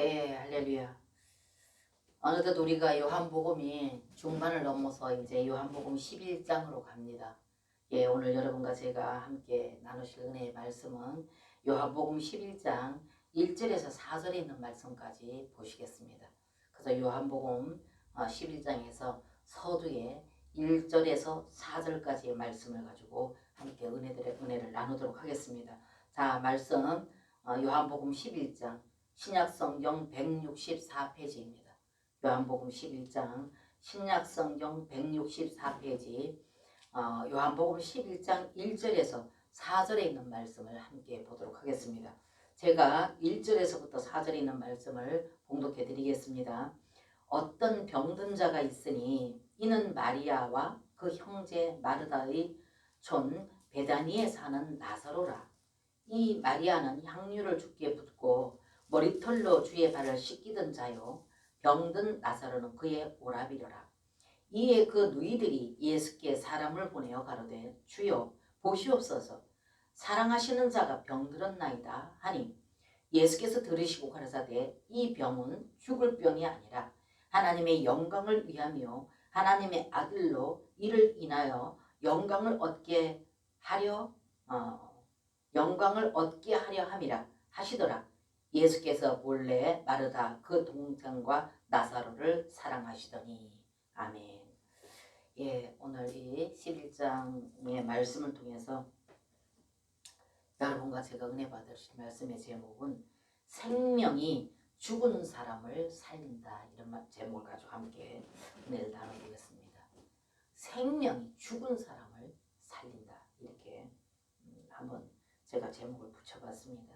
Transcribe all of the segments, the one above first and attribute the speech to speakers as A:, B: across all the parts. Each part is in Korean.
A: 예, 할렐루야. 어느덧 우리가 요한복음이 중반을 넘어서 이제 요한복음 11장으로 갑니다. 예, 오늘 여러분과 제가 함께 나누실 은혜의 말씀은 요한복음 11장 1절에서 4절에 있는 말씀까지 보시겠습니다. 그래서 요한복음 11장에서 서두에 1절에서 4절까지의 말씀을 가지고 함께 은혜를 나누도록 하겠습니다. 자, 말씀 요한복음 11장 신약성경 164페이지입니다. 요한복음 11장 신약성경 164페이지 요한복음 11장 1절에서 4절에 있는 말씀을 함께 보도록 하겠습니다. 제가 1절에서부터 4절에 있는 말씀을 봉독해 드리겠습니다. 어떤 병든 자가 있으니 이는 마리아와 그 형제 마르다의 촌 베다니에 사는 나사로라. 이 마리아는 향유를 주께 붓고 머리털로 주의 발을 씻기던 자요, 병든 나사로는 그의 오라비려라. 이에 그 누이들이 예수께 사람을 보내어 가로되 주여 보시옵소서, 사랑하시는 자가 병들었나이다 하니 예수께서 들으시고 가라사대 이 병은 죽을 병이 아니라 하나님의 영광을 위하며 하나님의 아들로 이를 인하여 영광을 얻게 하려 함이라 하시더라. 예수께서 본래 마르다 그 동생과 나사로를 사랑하시더니. 아멘. 예, 오늘 이 11장의 말씀을 통해서 여러분과 제가 은혜 받으실 말씀의 제목은 생명이 죽은 사람을 살린다, 이런 제목을 가지고 함께 은혜를 나눠보겠습니다. 생명이 죽은 사람을 살린다, 이렇게 한번 제가 제목을 붙여봤습니다.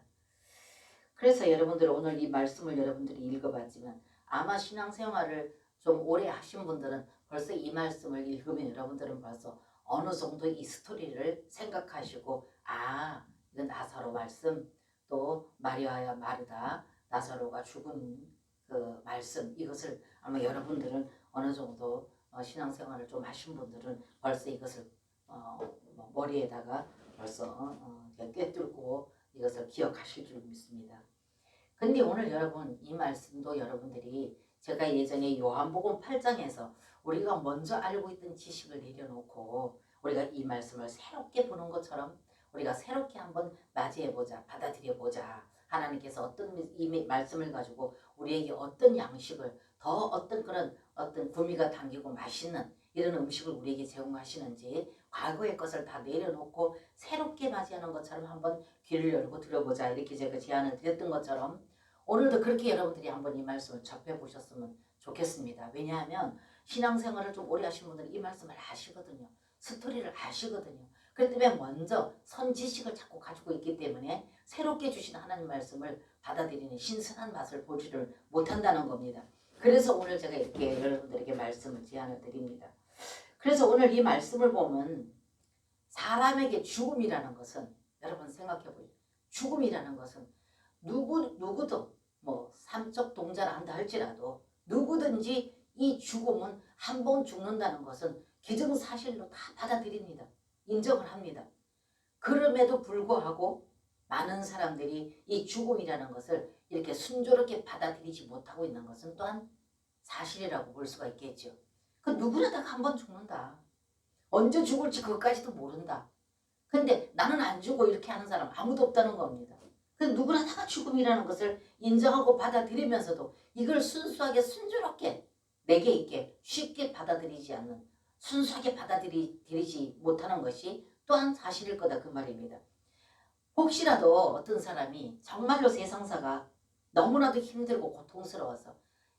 A: 그래서 여러분들 오늘 이 말씀을 여러분들이 읽어봤지만 아마 신앙생활을 좀 오래 하신 분들은 벌써 이 말씀을 읽으면 여러분들은 벌써 어느 정도 이 스토리를 생각하시고, 이건 나사로 말씀, 또 마리아와 마르다 나사로가 죽은 그 말씀, 이것을 아마 여러분들은 어느 정도 신앙생활을 좀 하신 분들은 벌써 이것을 머리에다가 벌써 꿰뚫고 이것을 기억하실 줄 믿습니다. 근데 오늘 여러분 이 말씀도 여러분들이 제가 예전에 요한복음 8장에서 우리가 먼저 알고 있던 지식을 내려놓고 우리가 이 말씀을 새롭게 보는 것처럼 우리가 새롭게 한번 맞이해보자, 받아들여보자. 하나님께서 어떤 이 말씀을 가지고 우리에게 어떤 양식을 더 어떤 그런 어떤 구미가 당기고 맛있는 이런 음식을 우리에게 제공하시는지 과거의 것을 다 내려놓고 새롭게 맞이하는 것처럼 한번 귀를 열고 들어보자, 이렇게 제가 제안을 드렸던 것처럼 오늘도 그렇게 여러분들이 한번 이 말씀을 접해보셨으면 좋겠습니다. 왜냐하면 신앙생활을 좀 오래 하신 분들은 이 말씀을 아시거든요. 스토리를 아시거든요. 그렇기 때문에 먼저 선지식을 자꾸 가지고 있기 때문에 새롭게 주신 하나님 말씀을 받아들이는 신선한 맛을 보지를 못한다는 겁니다. 그래서 오늘 제가 이렇게 여러분들에게 말씀을 제안을 드립니다. 그래서 오늘 이 말씀을 보면 사람에게 죽음이라는 것은, 여러분 생각해보세요. 죽음이라는 것은 누구도 뭐 삼적 동자를 한다 할지라도 누구든지 이 죽음은 한 번 죽는다는 것은 기정사실로 다 받아들입니다. 인정을 합니다. 그럼에도 불구하고 많은 사람들이 이 죽음이라는 것을 이렇게 순조롭게 받아들이지 못하고 있는 것은 또한 사실이라고 볼 수가 있겠죠. 그 누구나 다 한 번 죽는다. 언제 죽을지 그것까지도 모른다. 근데 나는 안 죽어, 이렇게 하는 사람 아무도 없다는 겁니다. 누구나 다 죽음이라는 것을 인정하고 받아들이면서도 이걸 순수하게 순조롭게 내게 있게 쉽게 받아들이지 않는, 순수하게 받아들이지 못하는 것이 또한 사실일 거다, 그 말입니다. 혹시라도 어떤 사람이 정말로 세상사가 너무나도 힘들고 고통스러워서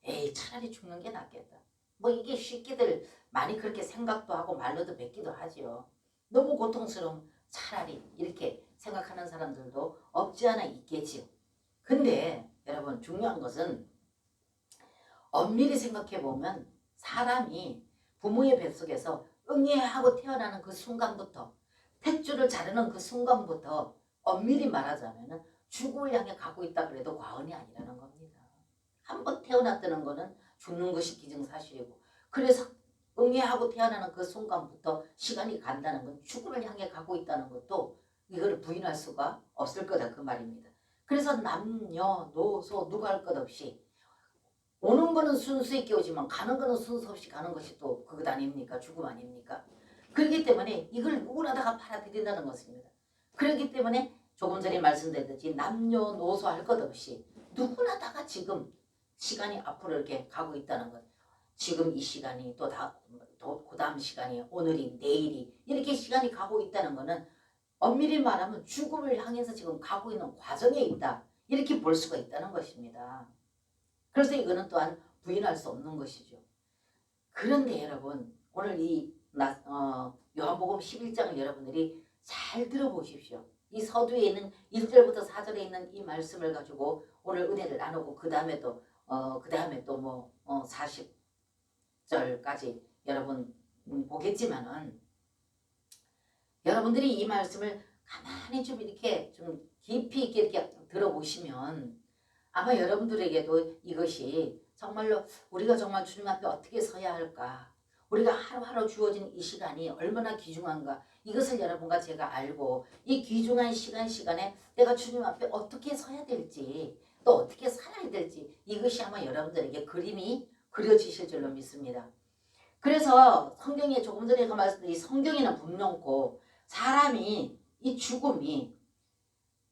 A: 에이 차라리 죽는 게 낫겠다, 뭐 이게 쉽게들 많이 그렇게 생각도 하고 말로도 뱉기도 하지요. 너무 고통스러움 차라리 이렇게 생각하는 사람들도 없지 않아 있겠지요. 근데 여러분 중요한 것은 엄밀히 생각해보면 사람이 부모의 뱃속에서 응애하고 태어나는 그 순간부터, 탯줄을 자르는 그 순간부터 엄밀히 말하자면 죽음을 향해 가고 있다 그래도 과언이 아니라는 겁니다. 한번 태어났다는 거는 죽는 것이 기정사실이고, 그래서 응애하고 태어나는 그 순간부터 시간이 간다는 건 죽음을 향해 가고 있다는 것도 이걸 부인할 수가 없을 거다, 그 말입니다. 그래서 남녀노소 누가 할 것 없이 오는 거는 순수 있게 오지만 가는 거는 순수 없이 가는 것이 또 그것 아닙니까? 죽음 아닙니까? 그렇기 때문에 이걸 누구나 다 받아들인다는 것입니다. 그렇기 때문에 조금 전에 말씀드렸듯이 남녀노소 할 것 없이 누구나 다가 지금 시간이 앞으로 이렇게 가고 있다는 것. 지금 이 시간이 또 그 다음 시간이 오늘이 내일이 이렇게 시간이 가고 있다는 것은 엄밀히 말하면 죽음을 향해서 지금 가고 있는 과정에 있다. 이렇게 볼 수가 있다는 것입니다. 그래서 이거는 또한 부인할 수 없는 것이죠. 그런데 여러분 오늘 요한복음 11장을 여러분들이 잘 들어보십시오. 이 서두에 있는 1절부터 4절에 있는 이 말씀을 가지고 오늘 은혜를 나누고 그 다음에 또 40절까지 여러분 보겠지만은 여러분들이 이 말씀을 가만히 좀 이렇게 좀 깊이 있게 이렇게 들어보시면 아마 여러분들에게도 이것이 정말로 우리가 정말 주님 앞에 어떻게 서야 할까, 우리가 하루하루 주어진 이 시간이 얼마나 귀중한가, 이것을 여러분과 제가 알고 이 귀중한 시간에 내가 주님 앞에 어떻게 서야 될지 또 어떻게 살아야 될지 이것이 아마 여러분들에게 그림이 그려지실 줄로 믿습니다. 그래서 성경에 조금 전에 그 말씀드린 성경에는 분명코 사람이 이 죽음이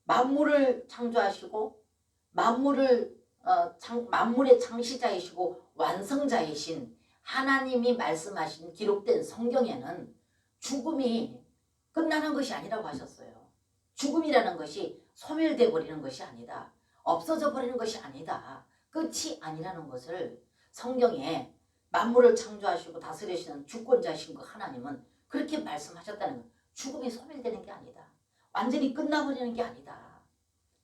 A: 만물을 창조하시고 만물의 창시자이시고 완성자이신 하나님이 말씀하신 기록된 성경에는 죽음이 끝나는 것이 아니라고 하셨어요. 죽음이라는 것이 소멸돼 버리는 것이 아니다. 없어져 버리는 것이 아니다. 끝이 아니라는 것을 성경에 만물을 창조하시고 다스리시는 주권자이신 그 하나님은 그렇게 말씀하셨다는 거예요. 죽음이 소멸되는 게 아니다. 완전히 끝나버리는 게 아니다.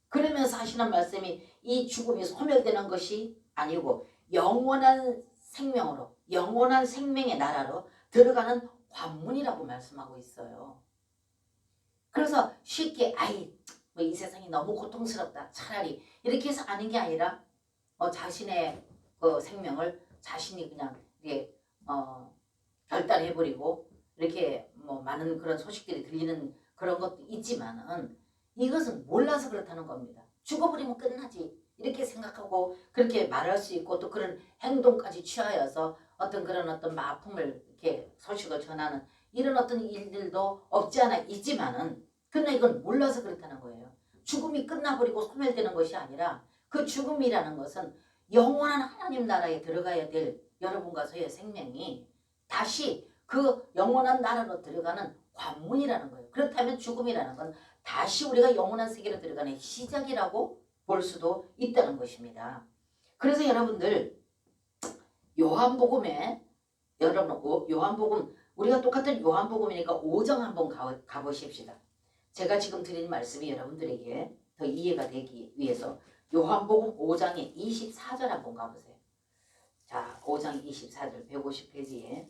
A: 그러면서 하시는 말씀이 이 죽음이 소멸되는 것이 아니고 영원한 생명으로 영원한 생명의 나라로 들어가는 관문이라고 말씀하고 있어요. 그래서 쉽게 이 세상이 너무 고통스럽다 차라리 이렇게 해서 아는 게 아니라 자신의 그 생명을 자신이 그냥 이렇게 결단해버리고 이렇게 많은 그런 소식들이 들리는 그런 것도 있지만은 이것은 몰라서 그렇다는 겁니다. 죽어버리면 끝나지 이렇게 생각하고 그렇게 말할 수 있고 또 그런 행동까지 취하여서 어떤 아픔을 이렇게 소식을 전하는 이런 어떤 일들도 없지 않아 있지만은 그러나 이건 몰라서 그렇다는 거예요. 죽음이 끝나버리고 소멸되는 것이 아니라 그 죽음이라는 것은 영원한 하나님 나라에 들어가야 될 여러분과 저의 생명이 다시 그 영원한 나라로 들어가는 관문이라는 거예요. 그렇다면 죽음이라는 건 다시 우리가 영원한 세계로 들어가는 시작이라고 볼 수도 있다는 것입니다. 그래서 여러분들 요한복음에 요한복음 우리가 똑같은 요한복음이니까 5장 한번 가보십시다. 제가 지금 드린 말씀이 여러분들에게 더 이해가 되기 위해서 요한복음 5장의 24절 한번 가보세요. 자, 5장 24절 150페이지에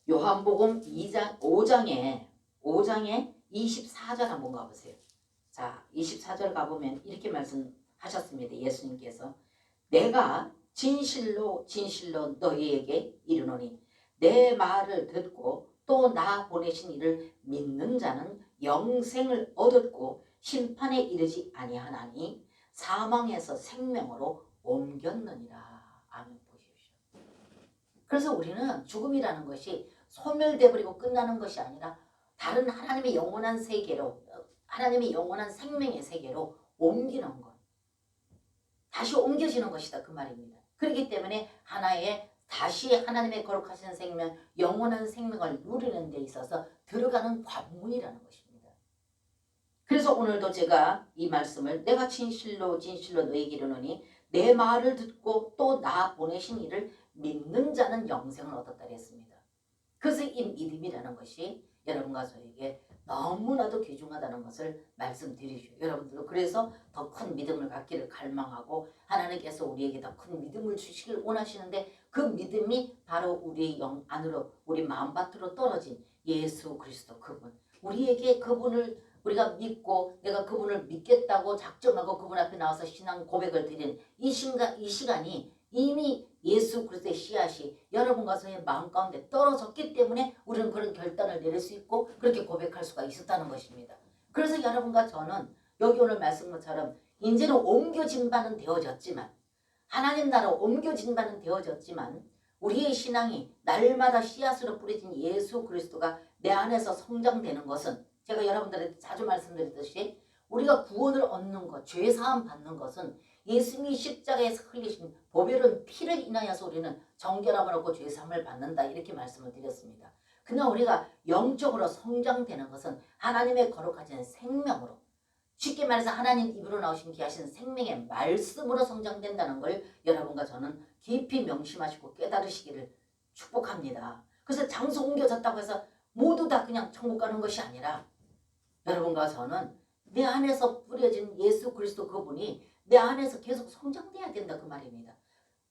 A: 요한복음 5장에 24절 한번 가보세요. 자, 24절 가보면 이렇게 말씀하셨습니다. 예수님께서 내가 진실로 너희에게 이르노니 내 말을 듣고 또 나 보내신 이를 믿는 자는 영생을 얻었고 심판에 이르지 아니하나니 사망에서 생명으로 옮겼느니라. 아멘. 보십시오. 그래서 우리는 죽음이라는 것이 소멸되어버리고 끝나는 것이 아니라 다른 하나님의 영원한 세계로 하나님의 영원한 생명의 세계로 옮기는 것. 다시 옮겨지는 것이다 그 말입니다. 그렇기 때문에 다시 하나님의 거룩하신 생명 영원한 생명을 누리는 데 있어서 들어가는 관문이라는 것입니다. 그래서 오늘도 제가 이 말씀을 내가 진실로 너희에게 이르노니 내 말을 듣고 또 나 보내신 이를 믿는 자는 영생을 얻었다 했습니다. 그래서 이 믿음이라는 것이 여러분과 저에게 너무나도 귀중하다는 것을 말씀드리죠. 여러분들도 그래서 더 큰 믿음을 갖기를 갈망하고 하나님께서 우리에게 더 큰 믿음을 주시길 원하시는데 그 믿음이 바로 우리 영 안으로 우리 마음밭으로 떨어진 예수 그리스도 그분, 우리에게 그분을 우리가 믿고 내가 그분을 믿겠다고 작정하고 그분 앞에 나와서 신앙 고백을 드리는 이 시간이 이미 예수 그리스도의 씨앗이 여러분과 저의 마음 가운데 떨어졌기 때문에 우리는 그런 결단을 내릴 수 있고 그렇게 고백할 수가 있었다는 것입니다. 그래서 여러분과 저는 여기 오늘 말씀 것처럼 이제는 옮겨진 바는 되어졌지만, 하나님 나라 옮겨진 바는 되어졌지만, 우리의 신앙이 날마다 씨앗으로 뿌려진 예수 그리스도가 내 안에서 성장되는 것은, 제가 여러분들한테 자주 말씀드렸듯이 우리가 구원을 얻는 것, 죄사함 받는 것은 예수님이 십자가에서 흘리신 보배로운 피를 인하여서 우리는 정결함을 얻고 죄사함을 받는다, 이렇게 말씀을 드렸습니다. 그냥 우리가 영적으로 성장되는 것은 하나님의 거룩하신 생명으로, 쉽게 말해서 하나님 입으로 나오신 귀하신 생명의 말씀으로 성장된다는 걸 여러분과 저는 깊이 명심하시고 깨달으시기를 축복합니다. 그래서 장소 옮겨졌다고 해서 모두 다 그냥 천국 가는 것이 아니라, 여러분과 저는 내 안에서 뿌려진 예수 그리스도 그분이 내 안에서 계속 성장돼야 된다, 그 말입니다.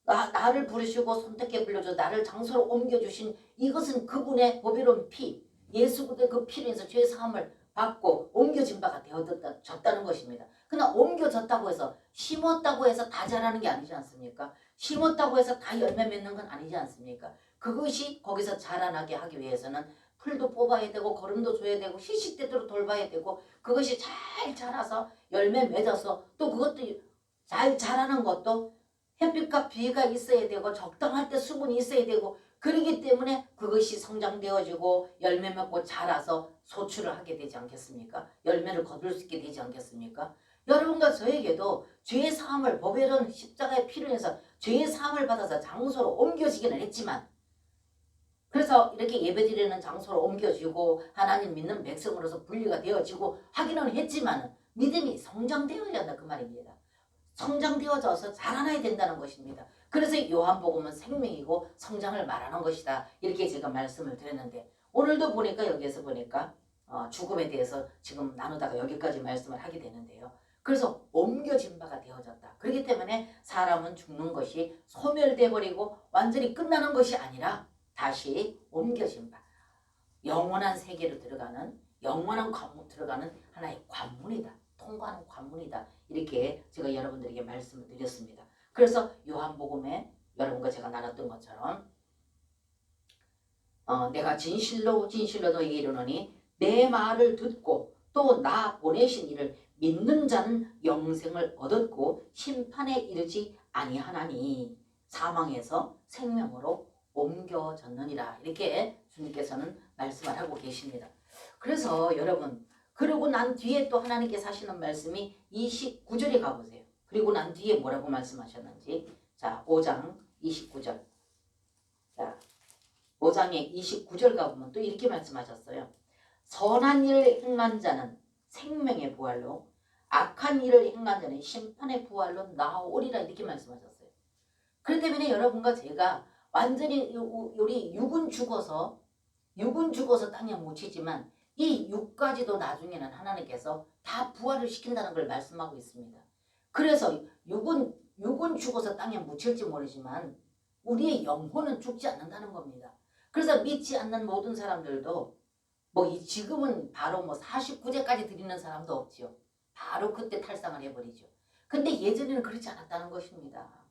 A: 나를 부르시고 선택해 불러줘 나를 장소로 옮겨주신 이것은 그분의 보배로운 피, 예수 그리스도의 그 피로 인해서 죄 사함을 받고 옮겨진 바가 되어졌다는 것입니다. 그러나 옮겨졌다고 해서, 심었다고 해서 다 자라는 게 아니지 않습니까? 심었다고 해서 다 열매 맺는 건 아니지 않습니까? 그것이 거기서 자라나게 하기 위해서는 풀도 뽑아야 되고 거름도 줘야 되고 시시때때로 돌봐야 되고, 그것이 잘 자라서 열매 맺어서 또 그것도 잘 자라는 것도 햇빛과 비가 있어야 되고 적당할 때 수분이 있어야 되고, 그러기 때문에 그것이 성장되어지고 열매 맺고 자라서 소출을 하게 되지 않겠습니까? 열매를 거둘 수 있게 되지 않겠습니까? 여러분과 저에게도 죄의 사함을, 보배로운 십자가의 피를 해서 죄의 사함을 받아서 장소로 옮겨지기는 했지만, 그래서 이렇게 예배드리는 장소로 옮겨지고 하나님 믿는 백성으로서 분리가 되어지고 하기는 했지만 믿음이 성장되어야 한다, 그 말입니다. 성장되어져서 자라나야 된다는 것입니다. 그래서 요한복음은 생명이고 성장을 말하는 것이다, 이렇게 제가 말씀을 드렸는데, 오늘도 보니까 여기에서 보니까 죽음에 대해서 지금 나누다가 여기까지 말씀을 하게 되는데요. 그래서 옮겨진 바가 되어졌다. 그렇기 때문에 사람은 죽는 것이 소멸돼 버리고 완전히 끝나는 것이 아니라 다시 옮겨진 바, 영원한 세계로 들어가는, 영원한 관문 들어가는 하나의 관문이다, 통과하는 관문이다, 이렇게 제가 여러분들에게 말씀을 드렸습니다. 그래서 요한복음에 여러분과 제가 나눴던 것처럼 내가 진실로 진실로 너희에게 이르노니 내 말을 듣고 또 나 보내신 이를 믿는 자는 영생을 얻었고 심판에 이르지 아니하나니 사망에서 생명으로 옮겨졌느니라, 이렇게 주님께서는 말씀을 하고 계십니다. 그래서 여러분, 그러고 난 뒤에 또 하나님께서 하시는 말씀이 29절에 가보세요. 그리고 난 뒤에 뭐라고 말씀하셨는지. 자, 5장 29절. 자, 5장의 29절 가보면 또 이렇게 말씀하셨어요. 선한 일을 행한 자는 생명의 부활로, 악한 일을 행한 자는 심판의 부활로 나오리라, 이렇게 말씀하셨어요. 그렇기 때문에 여러분과 제가 완전히 우리 육은 죽어서 땅에 묻히지만 이 육까지도 나중에는 하나님께서 다 부활을 시킨다는 걸 말씀하고 있습니다. 그래서 육은 죽어서 땅에 묻힐지 모르지만 우리의 영혼은 죽지 않는다는 겁니다. 그래서 믿지 않는 모든 사람들도 지금은 바로 49제까지 드리는 사람도 없지요. 바로 그때 탈상을 해버리죠. 근데 예전에는 그렇지 않았다는 것입니다.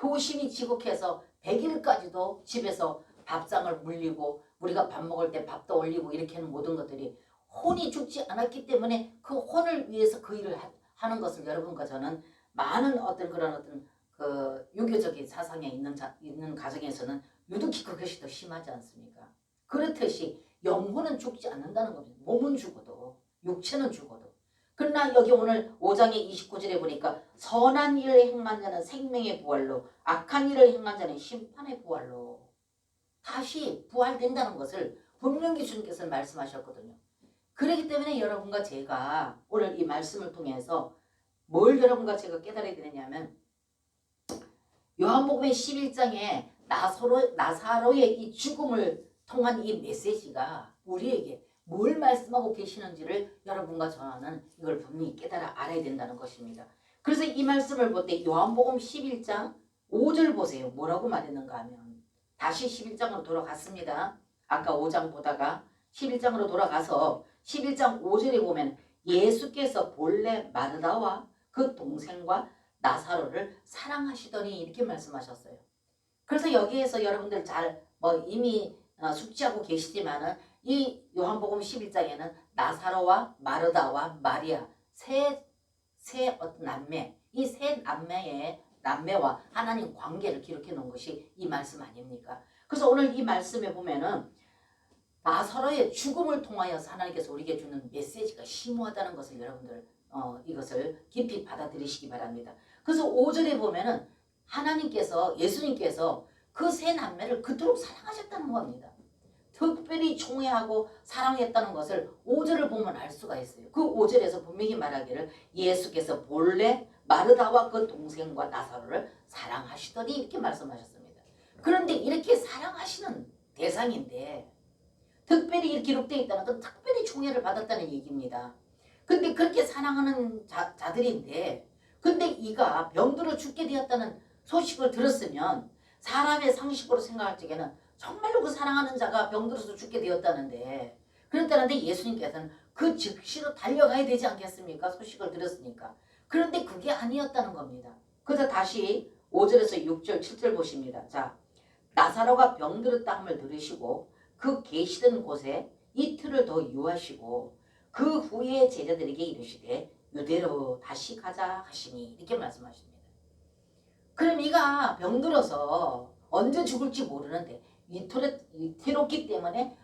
A: 효심이 지극해서 100일까지도 집에서 밥상을 물리고 우리가 밥 먹을 때 밥도 올리고 이렇게 하는 모든 것들이 혼이 죽지 않았기 때문에 그 혼을 위해서 그 일을 하는 것을 여러분과 저는 많은 그런 그 유교적인 사상에 있는 가정에서는 유독히 그것이 더 심하지 않습니까? 그렇듯이 영혼은 죽지 않는다는 겁니다. 몸은 죽어도, 육체는 죽어도. 그러나 여기 오늘 5장의 29절에 보니까 선한 일을 행한 자는 생명의 부활로, 악한 일을 행한 자는 심판의 부활로 다시 부활된다는 것을 분명히 주님께서 말씀하셨거든요. 그렇기 때문에 여러분과 제가 오늘 이 말씀을 통해서 뭘 여러분과 제가 깨달아야 되느냐면, 요한복음의 11장에 나사로의 이 죽음을 통한 이 메시지가 우리에게 뭘 말씀하고 계시는지를 여러분과 저는 이걸 분명히 깨달아 알아야 된다는 것입니다. 그래서 이 말씀을 볼 때 요한복음 11장 5절 보세요. 뭐라고 말했는가 하면, 다시 11장으로 돌아갔습니다. 아까 5장 보다가 11장으로 돌아가서 11장 5절에 보면 예수께서 본래 마르다와 그 동생과 나사로를 사랑하시더니 이렇게 말씀하셨어요. 그래서 여기에서 여러분들 잘 이미 숙지하고 계시지만은 이 요한복음 11장에는 나사로와 마르다와 마리아 세 어떤 남매, 이 세 남매와 하나님 관계를 기록해 놓은 것이 이 말씀 아닙니까? 그래서 오늘 이 말씀에 보면은 나사로의 죽음을 통하여서 하나님께서 우리에게 주는 메시지가 심오하다는 것을 여러분들 이것을 깊이 받아들이시기 바랍니다. 그래서 5절에 보면은 하나님께서 예수님께서 그 세 남매를 그토록 사랑하셨다는 겁니다. 특별히 총애하고 사랑했다는 것을 5절을 보면 알 수가 있어요. 그 5절에서 분명히 말하기를 예수께서 본래 마르다와 그 동생과 나사로를 사랑하시더니 이렇게 말씀하셨습니다. 그런데 이렇게 사랑하시는 대상인데 특별히 이렇게 기록되어 있다는 건 특별히 총애를 받았다는 얘기입니다. 근데 그렇게 사랑하는 자들인데 근데 이가 병들어 죽게 되었다는 소식을 들었으면 사람의 상식으로 생각할 적에는 정말로 그 사랑하는 자가 병들어서 죽게 되었다는데 그랬다는데 예수님께서는 그 즉시로 달려가야 되지 않겠습니까? 소식을 들었으니까. 그런데 그게 아니었다는 겁니다. 그래서 다시 5절에서 6절 7절 보십니다. 자, 나사로가 병들었다 함을 들으시고 그 계시던 곳에 이틀을 더 유하시고 그 후에 제자들에게 이르시되 유대로 다시 가자 하시니 이렇게 말씀하십니다. 그럼 이가 병들어서 언제 죽을지 모르는데 위태롭기 때문에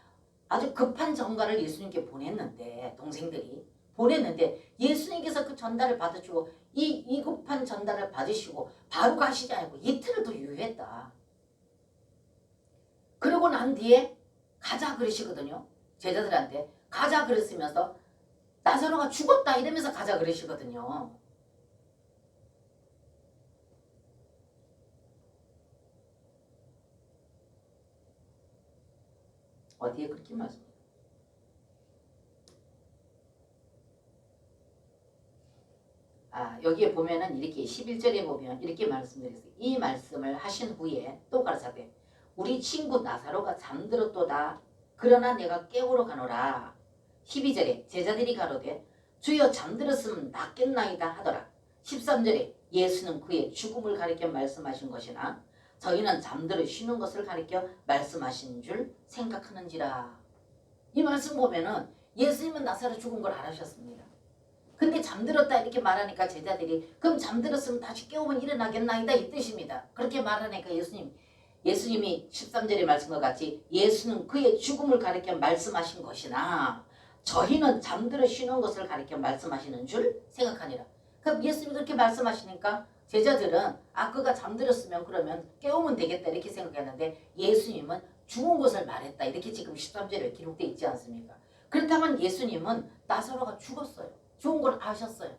A: 아주 급한 전가를 예수님께 보냈는데 동생들이 보냈는데 예수님께서 그 전달을 받으시고 이 급한 전달을 받으시고 바로 가시지 않고 이틀을 더 유효했다. 그러고 난 뒤에 가자 그러시거든요. 제자들한테 가자 그랬으면서 나사로가 죽었다 이러면서 가자 그러시거든요. 어디에 그렇게 말씀해요? 여기에 보면은 이렇게 11절에 보면 이렇게 말씀드렸어요. 이 말씀을 하신 후에 또 가라사대 우리 친구 나사로가 잠들었도다. 그러나 내가 깨우러 가노라. 12절에 제자들이 가로되 주여 잠들었으면 낫겠나이다 하더라. 13절에 예수는 그의 죽음을 가리켜 말씀하신 것이나 저희는 잠들어 쉬는 것을 가리켜 말씀하신 줄 생각하는지라. 이 말씀 보면은 예수님은 나사로 죽은 걸 알으셨습니다. 근데 잠들었다 이렇게 말하니까 제자들이 그럼 잠들었으면 다시 깨우면 일어나겠나이다 이 뜻입니다. 그렇게 말하니까 예수님이 13절의 말씀과 같이 예수는 그의 죽음을 가리켜 말씀하신 것이나 저희는 잠들어 쉬는 것을 가리켜 말씀하시는 줄 생각하니라. 그럼 예수님이 그렇게 말씀하시니까 제자들은 그가 잠들었으면 그러면 깨우면 되겠다 이렇게 생각했는데 예수님은 죽은 것을 말했다 이렇게 지금 13절에 기록되어 있지 않습니까? 그렇다면 예수님은 나사로가 죽었어요. 죽은 걸 아셨어요.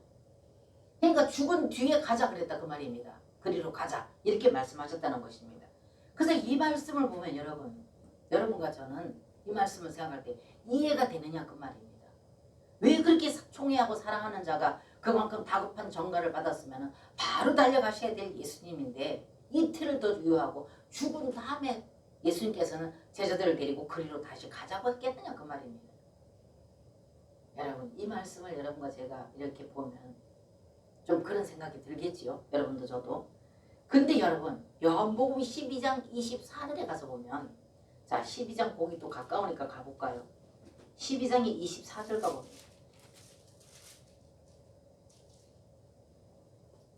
A: 그러니까 죽은 뒤에 가자 그랬다 그 말입니다. 그리로 가자 이렇게 말씀하셨다는 것입니다. 그래서 이 말씀을 보면 여러분과 저는 이 말씀을 생각할 때 이해가 되느냐 그 말입니다. 왜 그렇게 총애하고 사랑하는 자가 그만큼 다급한 전가를 받았으면 바로 달려가셔야 될 예수님인데 이틀을 더 유효하고 죽은 다음에 예수님께서는 제자들을 데리고 그리로 다시 가자고 했겠느냐 그 말입니다. 여러분 이 말씀을 여러분과 제가 이렇게 보면 좀 그런 생각이 들겠지요. 여러분도 저도. 근데 여러분 요한복음 12장 24절에 가서 보면 자 12장 보기 또 가까우니까 가볼까요? 12장의 24절 가봅니다.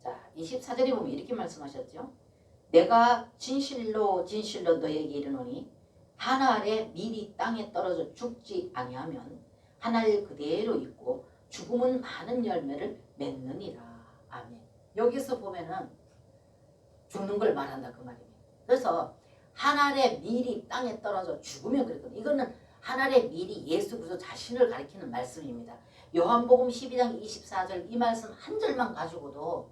A: 자 24절에 보면 이렇게 말씀하셨죠. 내가 진실로 진실로 너에게 이르노니 하나 아래 밀이 땅에 떨어져 죽지 아니하면 하나를 그대로 있고 죽음은 많은 열매를 맺느니라. 아멘. 여기서 보면은 죽는 걸 말한다 그 말입니다. 그래서 하나의 밀이 땅에 떨어져 죽으면 그랬거든요. 이거는 하나의 밀이 예수 그리스도 자신을 가리키는 말씀입니다. 요한복음 12장 24절 이 말씀 한 절만 가지고도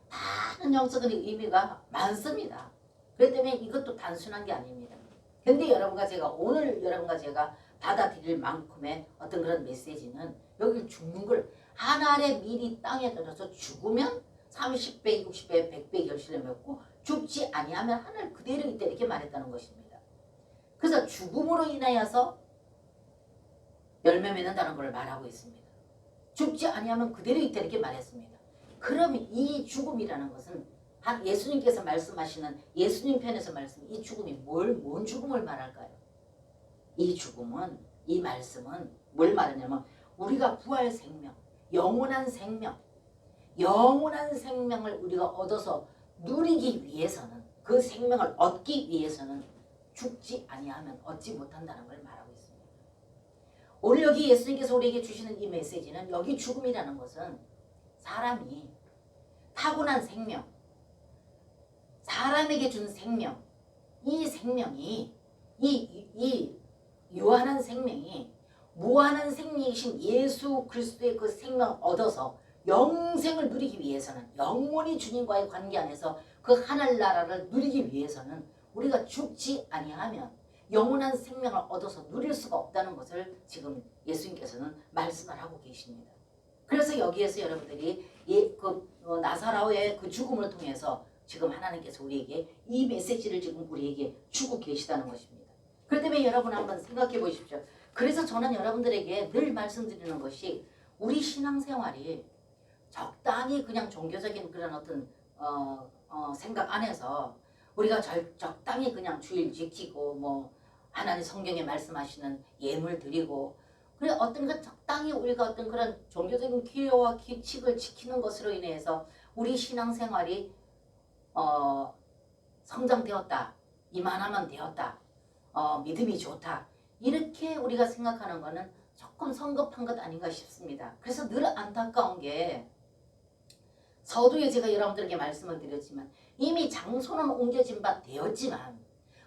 A: 많은 영적인 의미가 많습니다. 그렇기 때문에 이것도 단순한 게 아닙니다. 근데 오늘 여러분과 제가 받아들일 만큼의 어떤 그런 메시지는 여기 죽는 걸 하나의 밀이 땅에 떨어져 죽으면 30배, 60배, 100배 결실을 맺고 죽지 아니하면 하늘 그대로 있다 이렇게 말했다는 것입니다. 그래서 죽음으로 인하여서 열매 맺는다는 걸 말하고 있습니다. 죽지 아니하면 그대로 있다 이렇게 말했습니다. 그럼 이 죽음이라는 것은 예수님께서 말씀하시는 예수님 편에서 이 죽음이 뭔 죽음을 말할까요? 이 죽음은 이 말씀은 뭘 말하냐면 우리가 부활 생명 영원한 생명, 영원한 생명을 우리가 얻어서 누리기 위해서는, 그 생명을 얻기 위해서는 죽지 아니하면 얻지 못한다는 걸 말하고 있습니다. 오늘 여기 예수님께서 우리에게 주시는 이 메시지는, 여기 죽음이라는 것은 사람이 타고난 생명, 사람에게 준 생명, 이 생명이 이 유한한 생명이 무한한 생명이신 예수 그리스도의 그 생명을 얻어서 영생을 누리기 위해서는, 영원히 주님과의 관계 안에서 그 하늘나라를 누리기 위해서는 우리가 죽지 아니하면 영원한 생명을 얻어서 누릴 수가 없다는 것을 지금 예수님께서는 말씀을 하고 계십니다. 그래서 여기에서 여러분들이 나사로의 그 죽음을 통해서 지금 하나님께서 우리에게 이 메시지를 지금 우리에게 주고 계시다는 것입니다. 그렇기 때문에 여러분 한번 생각해 보십시오. 그래서 저는 여러분들에게 늘 말씀드리는 것이, 우리 신앙생활이 적당히 그냥 종교적인 그런 어떤 생각 안에서 우리가 적당히 그냥 주일 지키고, 뭐 하나님 성경에 말씀하시는 예물 드리고, 그래 어떤 것 적당히 우리가 어떤 그런 종교적인 규례와 규칙을 지키는 것으로 인해서 우리 신앙생활이 성장되었다, 이만하면 되었다, 믿음이 좋다, 이렇게 우리가 생각하는 것은 조금 성급한 것 아닌가 싶습니다. 그래서 늘 안타까운 게, 서두에 제가 여러분들에게 말씀을 드렸지만 이미 장소는 옮겨진 바 되었지만,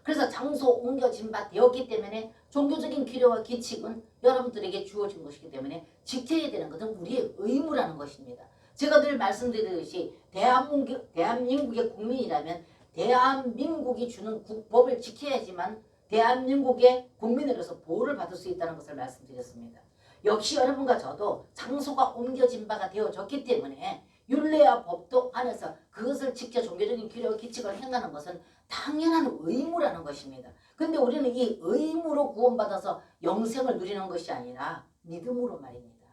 A: 그래서 장소 옮겨진 바 되었기 때문에 종교적인 규례와 규칙은 여러분들에게 주어진 것이기 때문에 지켜야 되는 것은 우리의 의무라는 것입니다. 제가 늘 말씀드리듯이 대한민국의 국민이라면 대한민국이 주는 국법을 지켜야지만 대한민국의 국민으로서 보호를 받을 수 있다는 것을 말씀드렸습니다. 역시 여러분과 저도 장소가 옮겨진 바가 되어졌기 때문에 율례와 법도 안에서 그것을 지켜 종교적인 규례와 규칙을 행하는 것은 당연한 의무라는 것입니다. 근데 우리는 이 의무로 구원받아서 영생을 누리는 것이 아니라 믿음으로 말입니다.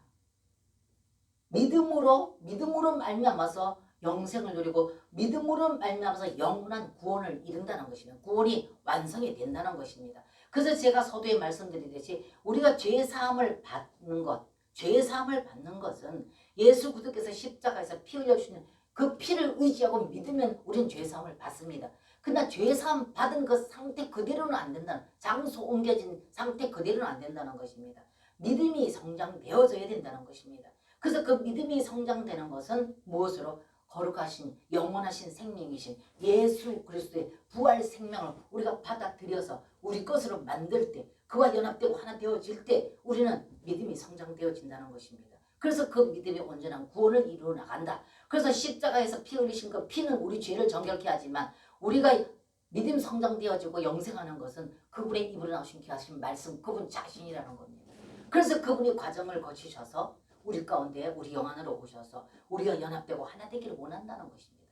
A: 믿음으로 말미암아서 영생을 누리고, 믿음으로 말미암아서 영원한 구원을 이룬다는 것입니다. 구원이 완성이 된다는 것입니다. 그래서 제가 서두에 말씀드리듯이 우리가 죄사함을 받는 것, 죄사함을 받는 것은 예수 그리스도께서 십자가에서 피 흘려주시는 그 피를 의지하고 믿으면 우리는 죄사함을 받습니다. 그러나 죄사함 받은 그 상태 그대로는 안 된다는, 장소 옮겨진 상태 그대로는 안 된다는 것입니다. 믿음이 성장되어져야 된다는 것입니다. 그래서 그 믿음이 성장되는 것은 무엇으로? 거룩하신 영원하신 생명이신 예수 그리스도의 부활 생명을 우리가 받아들여서 우리 것으로 만들 때, 그와 연합되고 하나 되어질 때 우리는 믿음이 성장되어진다는 것입니다. 그래서 그 믿음의 온전한 구원을 이루어 나간다. 그래서 십자가에서 피 흘리신 그 피는 우리 죄를 정결케 하지만, 우리가 믿음 성장되어지고 영생하는 것은 그분의 입으로 나오신 귀하신 말씀, 그분 자신이라는 겁니다. 그래서 그분이 과정을 거치셔서 우리 가운데 우리 영 안으로 오셔서 우리가 연합되고 하나 되기를 원한다는 것입니다.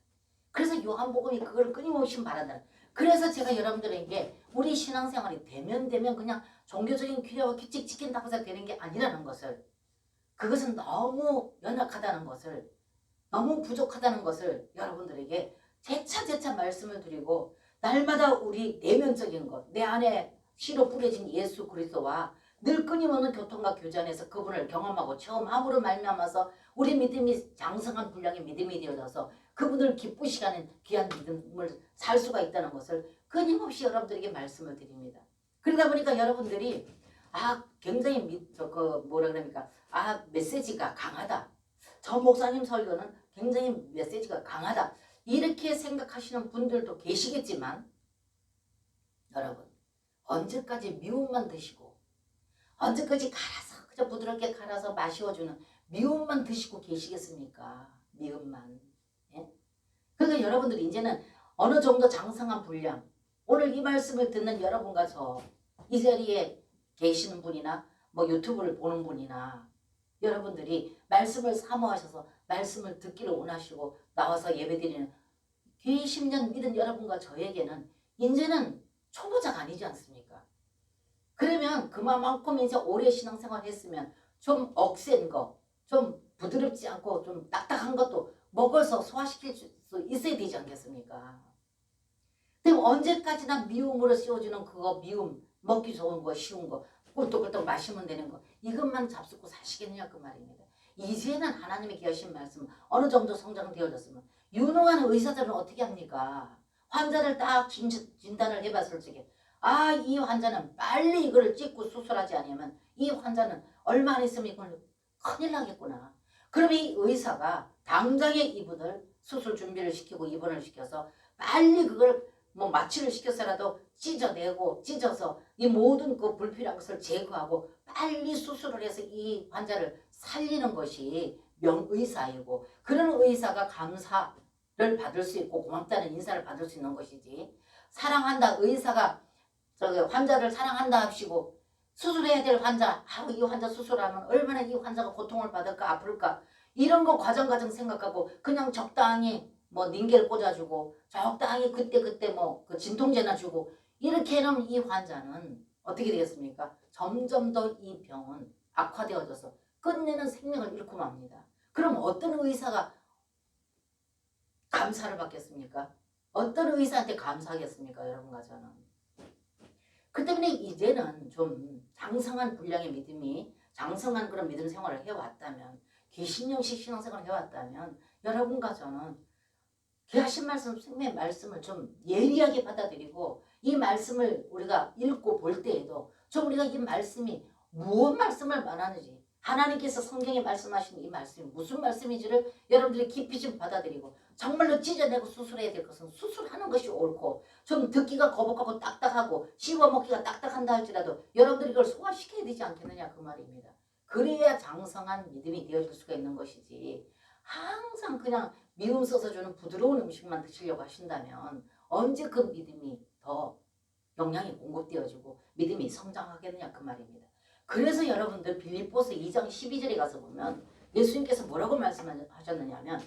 A: 그래서 요한복음이 그걸 끊임없이 말한다는, 그래서 제가 여러분들에게 우리 신앙생활이 되면 그냥 종교적인 규례와 규칙 지킨다고 해서 되는 게 아니라는 것을, 그것은 너무 연약하다는 것을, 너무 부족하다는 것을 여러분들에게 재차 말씀을 드리고, 날마다 우리 내면적인 것, 내 안에 씨로 뿌려진 예수 그리스도와 늘 끊임없는 교통과 교제안에서 그분을 경험하고 체험함으로 말미암아서 우리 믿음이 장성한 분량의 믿음이 되어져서 그분을 기쁘시게 하는 귀한 믿음을 살 수가 있다는 것을 끊임없이 여러분들에게 말씀을 드립니다. 그러다 보니까 여러분들이 굉장히 메시지가 강하다, 저 목사님 설교는 굉장히 메시지가 강하다, 이렇게 생각하시는 분들도 계시겠지만, 여러분 언제까지 미움만 드시고, 언제까지 갈아서 그저 부드럽게 갈아서 마시워주는 미움만 드시고 계시겠습니까? 미움만. 예? 그러니까 여러분들이 이제는 어느 정도 장성한 분량, 오늘 이 말씀을 듣는 여러분과 저 이 자리에 계시는 분이나 뭐 유튜브를 보는 분이나 여러분들이 말씀을 사모하셔서 말씀을 듣기를 원하시고 나와서 예배드리는 귀 10년 믿은 여러분과 저에게는 이제는 초보자가 아니지 않습니까? 그러면 그만큼 이제 오래 신앙생활 했으면 좀 억센 거, 좀 부드럽지 않고 좀 딱딱한 것도 먹어서 소화시킬 수 있어야 되지 않겠습니까? 그럼 언제까지나 미움으로 씌워주는 그거, 미움, 먹기 좋은 거, 쉬운 거, 꿀떡꿀떡 마시면 되는 거, 이것만 잡수고 사시겠냐 그 말입니다. 이제는 하나님의 귀하신 말씀 어느 정도 성장되어졌으면 유능한 의사들은 어떻게 합니까? 환자를 딱 진단을 해봤을 적에 이 환자는 빨리 이거를 찍고 수술하지 않으면 이 환자는 얼마 안 있으면 이걸 큰일 나겠구나. 그럼 이 의사가 당장에 이분을 수술 준비를 시키고 입원을 시켜서 빨리 그걸 뭐 마취를 시켜서라도 찢어서 이 모든 그 불필요한 것을 제거하고 빨리 수술을 해서 이 환자를 살리는 것이 명의사이고, 그런 의사가 감사를 받을 수 있고 고맙다는 인사를 받을 수 있는 것이지, 사랑한다 의사가 환자를 사랑한다 합시고 수술해야 될 환자, 이 환자 수술하면 얼마나 이 환자가 고통을 받을까 아플까 이런 거 과정 생각하고 그냥 적당히 뭐 닌겔 꽂아주고 적당히 그때 뭐 그 진통제나 주고 이렇게 해놓으면 이 환자는 어떻게 되겠습니까? 점점 더 이 병은 악화되어져서 끝내는 생명을 잃고 맙니다. 그럼 어떤 의사가 감사를 받겠습니까? 어떤 의사한테 감사하겠습니까? 여러분과 저는. 그 때문에 이제는 좀 장성한 분량의 믿음이, 장성한 그런 믿음 생활을 해왔다면, 귀신령식 신앙생활을 해왔다면 여러분과 저는 귀하신 말씀, 생명의 말씀을 좀 예리하게 받아들이고 이 말씀을 우리가 읽고 볼 때에도 좀 우리가 이 말씀이 무엇 말씀을 말하는지, 하나님께서 성경에 말씀하신 이 말씀이 무슨 말씀인지를 여러분들이 깊이 좀 받아들이고 정말로 찢어내고 수술해야 될 것은 수술하는 것이 옳고, 좀 듣기가 거북하고 딱딱하고 씹어먹기가 딱딱한다 할지라도 여러분들이 이걸 소화시켜야 되지 않겠느냐 그 말입니다. 그래야 장성한 믿음이 되어질 수가 있는 것이지, 항상 그냥 미움 써서 주는 부드러운 음식만 드시려고 하신다면 언제 그 믿음이 더 영양이 공급되어지고 믿음이 성장하겠느냐 그 말입니다. 그래서 여러분들 빌립보서 2장 12절에 가서 보면 예수님께서 뭐라고 말씀하셨느냐 하면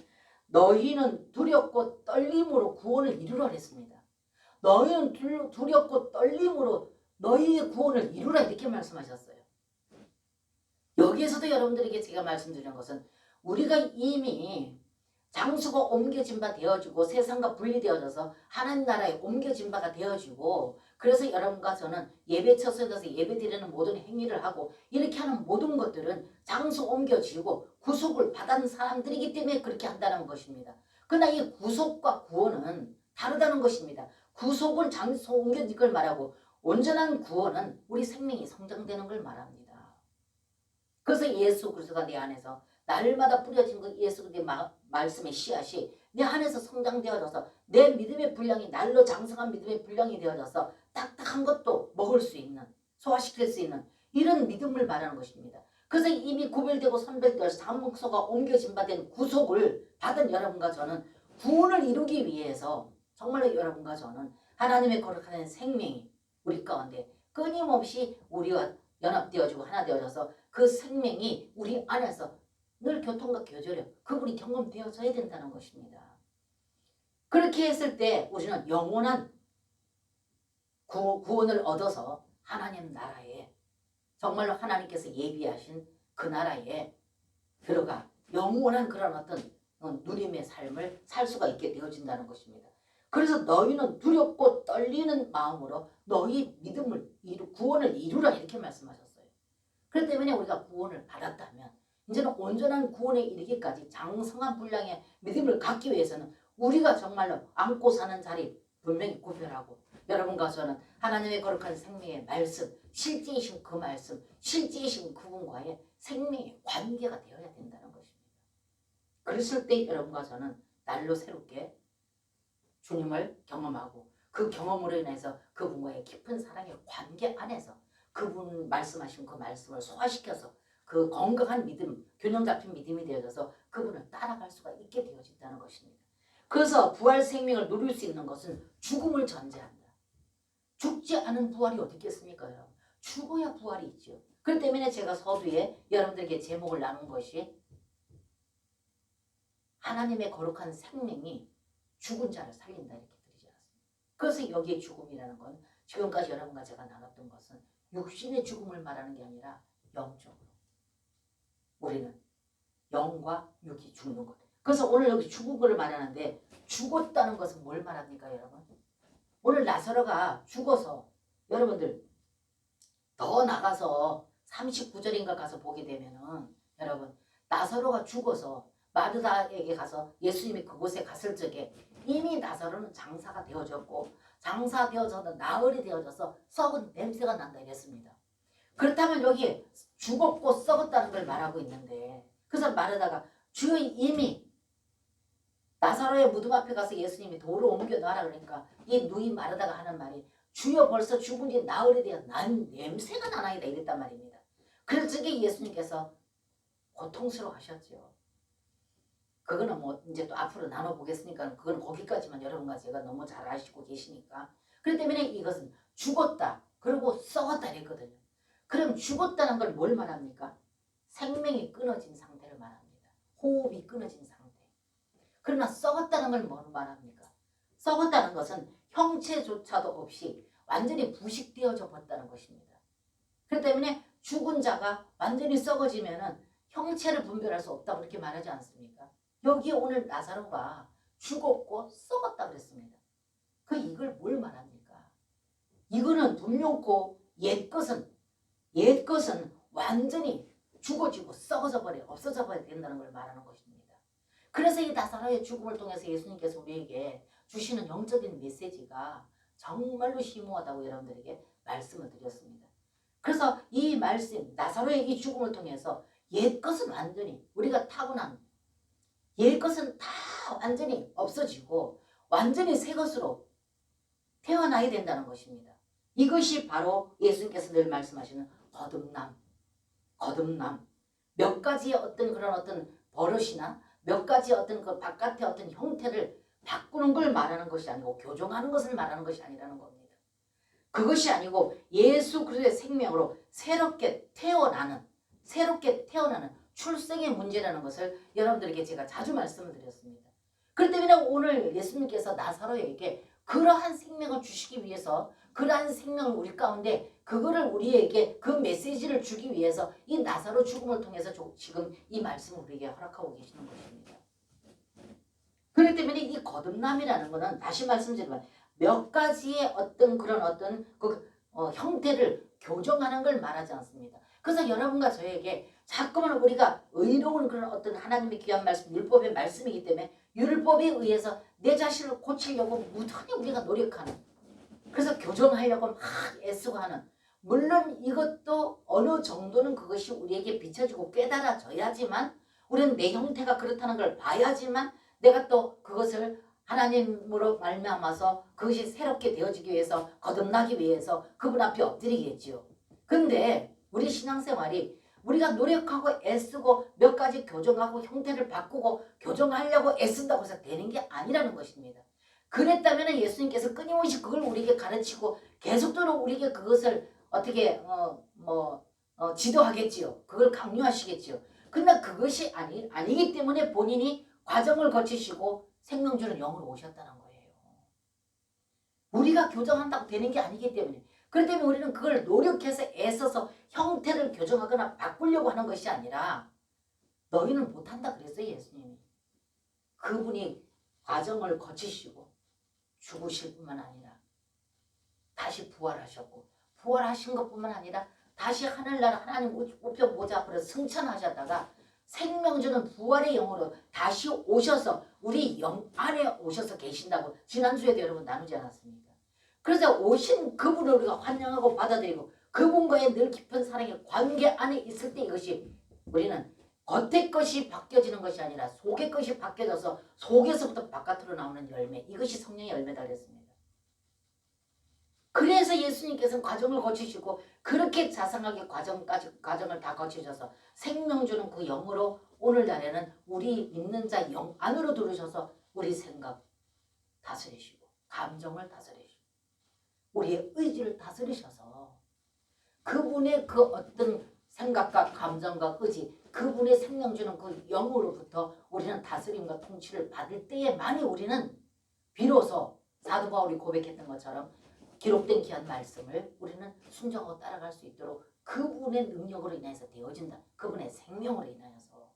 A: 너희는 두렵고 떨림으로 구원을 이루라 했습니다. 너희는 두렵고 떨림으로 너희의 구원을 이루라 이렇게 말씀하셨어요. 여기에서도 여러분들에게 제가 말씀드리는 것은 우리가 이미 장수가 옮겨진 바 되어지고 세상과 분리되어져서 하나님 나라에 옮겨진 바가 되어지고, 그래서 여러분과 저는 예배 처소에서 예배 드리는 모든 행위를 하고 이렇게 하는 모든 것들은 장수 옮겨지고 구속을 받은 사람들이기 때문에 그렇게 한다는 것입니다. 그러나 이 구속과 구원은 다르다는 것입니다. 구속은 장수 옮겨진 걸 말하고 온전한 구원은 우리 생명이 성장되는 걸 말합니다. 그래서 예수 그리스도가 내 안에서 날마다 뿌려진 그 예수 그리스도의 말씀의 씨앗이 내 안에서 성장되어져서 내 믿음의 분량이 날로 장성한 믿음의 분량이 되어져서 딱딱한 것도 먹을 수 있는, 소화시킬 수 있는 이런 믿음을 말하는 것입니다. 그래서 이미 구별되고 선별되어서 장소가 옮겨진 바 된 구속을 받은 여러분과 저는 구원을 이루기 위해서 정말로 여러분과 저는 하나님의 거룩한 생명이 우리 가운데 끊임없이 우리와 연합되어지고 하나 되어져서 그 생명이 우리 안에서 늘 교통과 교제력, 그분이 경험되어져야 된다는 것입니다. 그렇게 했을 때 우리는 영원한 구원을 얻어서 하나님 나라에, 정말로 하나님께서 예비하신 그 나라에 들어가 영원한 그런 어떤 누림의 삶을 살 수가 있게 되어진다는 것입니다. 그래서 너희는 두렵고 떨리는 마음으로 너희 믿음을 구원을 이루라 이렇게 말씀하셨어요. 그렇기 때문에 우리가 구원을 받았다면 이제는 온전한 구원에 이르기까지 장성한 분량의 믿음을 갖기 위해서는 우리가 정말로 안고 사는 자리 분명히 구별하고 여러분과 저는 하나님의 거룩한 생명의 말씀, 실제이신 그 말씀, 실제이신 그분과의 생명의 관계가 되어야 된다는 것입니다. 그랬을 때 여러분과 저는 날로 새롭게 주님을 경험하고 그 경험으로 인해서 그분과의 깊은 사랑의 관계 안에서 그분 말씀하신 그 말씀을 소화시켜서 그 건강한 믿음, 균형 잡힌 믿음이 되어져서 그분을 따라갈 수가 있게 되어진다는 것입니다. 그래서 부활 생명을 누릴 수 있는 것은 죽음을 전제한다. 죽지 않은 부활이 어디 있겠습니까? 여러분? 죽어야 부활이 있죠. 그렇기 때문에 제가 서두에 여러분들에게 제목을 나눈 것이 하나님의 거룩한 생명이 죽은 자를 살린다 이렇게 드리지 않았습니다. 그래서 여기에 죽음이라는 건 지금까지 여러분과 제가 나눴던 것은 육신의 죽음을 말하는 게 아니라 영적으로 우리는 영과 육이 죽는 것. 그래서 오늘 여기 죽은 걸 말하는데 죽었다는 것은 뭘 말합니까 여러분? 오늘 나사로가 죽어서 여러분들 더 나가서 39절인가 가서 보게 되면은 여러분 나사로가 죽어서 마르다에게 가서 예수님이 그곳에 갔을 적에 이미 나사로는 장사가 되어졌고 장사되어져서 나흘이 되어져서 썩은 냄새가 난다 이랬습니다. 그렇다면 여기 죽었고 썩었다는 걸 말하고 있는데 그래서 마르다가 주여 이미 나사로의 무덤 앞에 가서 예수님이 돌을 옮겨 놔라 그러니까 이 누이 마르다가 하는 말이 주여 벌써 죽은 지 나흘이 되어 난 냄새가 나나이다 이랬단 말입니다. 그럴 적에 예수님께서 고통스러워하셨죠. 그거는 뭐 이제 또 앞으로 나눠보겠으니까 그건 거기까지만 여러분과 제가 너무 잘 아시고 계시니까. 그렇기 때문에 이것은 죽었다 그리고 썩었다 이랬거든요. 그럼 죽었다는 걸 뭘 말합니까? 생명이 끊어진 상태를 말합니다. 호흡이 끊어진 상태. 그러나 썩었다는 걸 뭘 말합니까? 썩었다는 것은 형체조차도 없이 완전히 부식되어져 버렸다는 것입니다. 그렇기 때문에 죽은 자가 완전히 썩어지면은 형체를 분별할 수 없다고 그렇게 말하지 않습니까? 여기 오늘 나사로가 죽었고 썩었다 그랬습니다. 이걸 뭘 말합니까? 이거는 분명코 옛 것은 완전히 죽어지고 썩어져 버려 없어져 버려야 된다는 걸 말하는 것입니다. 그래서 이 나사로의 죽음을 통해서 예수님께서 우리에게 주시는 영적인 메시지가 정말로 심오하다고 여러분들에게 말씀을 드렸습니다. 그래서 이 말씀 나사로의 이 죽음을 통해서 옛 것은 완전히 우리가 타고난 옛 것은 다 완전히 없어지고 완전히 새 것으로 태어나야 된다는 것입니다. 이것이 바로 예수님께서 늘 말씀하시는 거듭남. 몇 가지의 어떤 그런 어떤 버릇이나 몇 가지의 어떤 그 바깥의 어떤 형태를 바꾸는 걸 말하는 것이 아니고 교정하는 것을 말하는 것이 아니라는 겁니다. 그것이 아니고 예수 그리스도의 생명으로 새롭게 태어나는 출생의 문제라는 것을 여러분들에게 제가 자주 말씀을 드렸습니다. 그렇기 때문에 오늘 예수님께서 나사로에게 그러한 생명을 주시기 위해서 그러한 생명을 우리 가운데 그거를 우리에게 그 메시지를 주기 위해서 이 나사로 죽음을 통해서 지금 이 말씀을 우리에게 허락하고 계시는 것입니다. 그렇기 때문에 이 거듭남이라는 것은 다시 말씀드리면 몇 가지의 어떤 그런 어떤 형태를 교정하는 걸 말하지 않습니다. 그래서 여러분과 저에게 자꾸만 우리가 의로운 그런 어떤 하나님의 귀한 말씀, 율법의 말씀이기 때문에 율법에 의해서 내 자신을 고치려고 무던히 우리가 노력하는, 그래서 교정하려고 막 애쓰고 하는, 물론 이것도 어느 정도는 그것이 우리에게 비춰지고 깨달아져야지만 우리는 내 형태가 그렇다는 걸 봐야지만 내가 또 그것을 하나님으로 말미암아서 그것이 새롭게 되어지기 위해서 거듭나기 위해서 그분 앞에 엎드리겠지요. 근데 우리 신앙생활이 우리가 노력하고 애쓰고 몇 가지 교정하고 형태를 바꾸고 교정하려고 애쓴다고 해서 되는 게 아니라는 것입니다. 그랬다면 예수님께서 끊임없이 그걸 우리에게 가르치고 계속적으로 우리에게 그것을 어떻게 지도하겠지요. 그걸 강요하시겠지요. 그러나 그것이 아니기 때문에 본인이 과정을 거치시고 생명 주는 영으로 오셨다는 거예요. 우리가 교정한다고 되는 게 아니기 때문에. 그렇기 때문에 우리는 그걸 노력해서 애써서 형태를 교정하거나 바꾸려고 하는 것이 아니라 너희는 못한다 그랬어요, 예수님이. 그분이 과정을 거치시고 죽으실 뿐만 아니라 다시 부활하셨고 부활하신 것뿐만 아니라 다시 하늘나라 하나님 우편 보좌 앞으로 승천하셨다가 생명 주는 부활의 영으로 다시 오셔서 우리 영 안에 오셔서 계신다고 지난주에도 여러분 나누지 않았습니까? 그래서 오신 그분을 우리가 환영하고 받아들이고 그분과의 늘 깊은 사랑의 관계 안에 있을 때 이것이 우리는 겉의 것이 바뀌어지는 것이 아니라 속의 것이 바뀌어져서 속에서부터 바깥으로 나오는 열매, 이것이 성령의 열매다 그랬습니다. 그래서 예수님께서는 과정을 거치시고 그렇게 자상하게 과정을 다 거치셔서 생명 주는 그 영으로 오늘날에는 우리 믿는 자 영 안으로 들으셔서 우리 생각 다스리시고 감정을 다스리시고 우리의 의지를 다스리셔서 그분의 그 어떤 생각과 감정과 의지, 그분의 생명 주는 그 영으로부터 우리는 다스림과 통치를 받을 때에만이 우리는 비로소 사도 바울이 고백했던 것처럼 기록된 귀한 말씀을 우리는 순종하고 따라갈 수 있도록 그분의 능력으로 인해서 되어진다. 그분의 생명으로 인하여서.